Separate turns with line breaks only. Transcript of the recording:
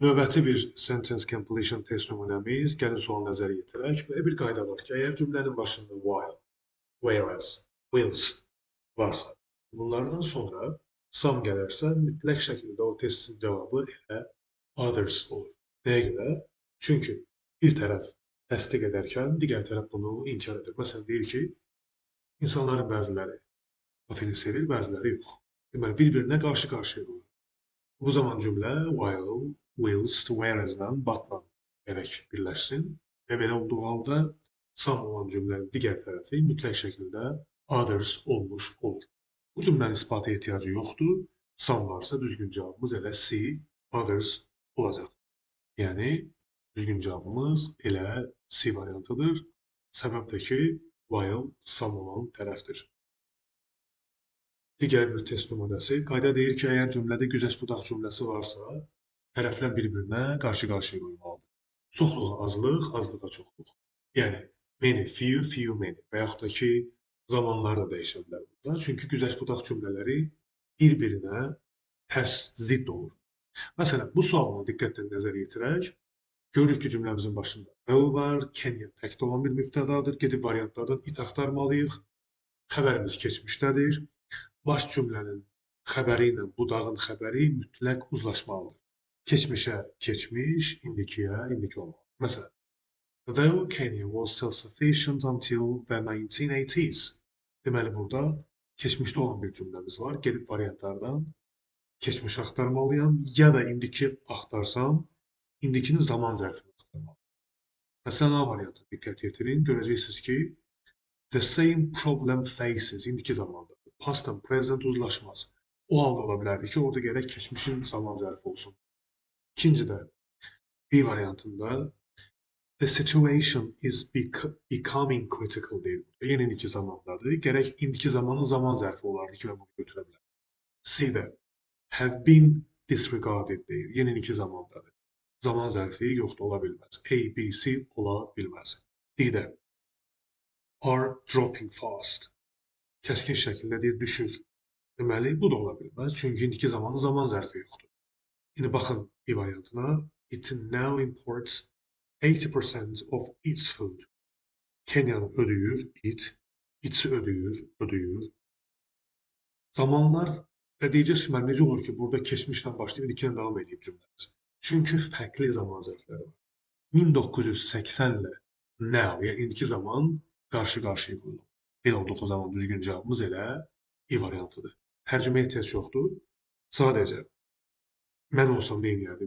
Növbəti bir sentence completion test nümunəmiz, gəlin sual nəzərə yetirək. Belə bir qayda var ki, əgər cümlənin başında while, whereas, whilst varsa, bunlardan sonra some gələrsə, mütləq şəkildə o testin cavabı elə others olur. Nəyə görə? Çünki bir tərəf təsdiq edərkən digər tərəf bunu inkar edir. Məsələn, deyir ki, insanların bəziləri kafeni sevir, bəziləri yox. Deməli, bir-birinə qarşı-qarşıya qoyur. Bu zaman cümlə while, whilst, whereas-dan but-la gərək birləşsin və belə olduğu halda some olan cümlənin digər tərəfi mütləq şəkildə others olmuş olur. Bu cümlənin isbata ehtiyacı yoxdur. Some varsa düzgün cavabımız elə C, others olacaq. Yəni, düzgün cavabımız elə C variantıdır. Səbəb də ki, while some olan tərəfdir. Digər bir test nümunəsi. Qayda deyir ki, əgər cümlədə güzəşt budaq cümləsi varsa, tərəflər bir-birinə qarşı-qarşıya qoyulmalıdır. Çoxluğa azlıq, azlığa çoxluq. Yəni, many, few, few, many və yaxud da ki, zamanları da dəyişə bilər burada. Çünki güzəşt budaq cümlələri bir-birinə tərs, zidd olur. Məsələn, bu sualına diqqətlə nəzər yetirək. Görürük ki, cümləmizin başında will var, Kenya təkdə olan bir mübtədadır. Gedib variantlardan it axtarmalıyıq. Xəbərimiz keçmişdədir. Baş cümlənin xəbəri ilə budağın xəbəri mütləq uzlaşmalıdır. Keçmişə keçmiş, indikiyə indiki olmalı. Məsələn, though Kenya was self-sufficient until the 1980s. Deməli, burada keçmişdə olan bir cümləmiz var. Gedib variantlardan keçmiş axtarmalıyam ya da indiki axtarsam, indikinin zaman zərfini axtarmalıyam. Məsələn, A variantı diqqət yetirin. Görəcəksiniz ki, the same problem faces indiki zamanda. Past and present uzlaşmaz. O halda ola bilərdi ki, orada gərək keçmişin zaman zərfi olsun. İkincidə, B variantında the situation is becoming critical deyil. Yəni indiki zamandadır. Gərək indiki zamanın zaman zərfi olardı ki, mən bunu götürə bilərəm. C-də have been disregarded deyil. Yəni indiki zamandadır. Zaman zərfi yoxdur, ola bilməz. A, B, C ola bilməz. D-də are dropping fast. Kəskin şəkildə deyir, düşür. Deməli, bu da ola bilməz. Çünki indiki zamanın zaman zərfi yoxdur. İndi baxın bir variantına. It now imports 80% of its food. Kenyanı ödəyir, it's ödəyir. Zamanlar və deyəcəksiniz ki, necə olur ki, burada keçmişdən başlayıb indikilə davam edib cümləmiz. Çünki fərqli zaman zərfləri var. 1980 ilə now, yəni indiki zaman qarşı-qarşıya qoyulur. Belə olduqca zaman düzgün cavabımız elə E variantıdır. Tərcümə ehtiyac yoxdur. Sadəcə mən olsam deyilərdim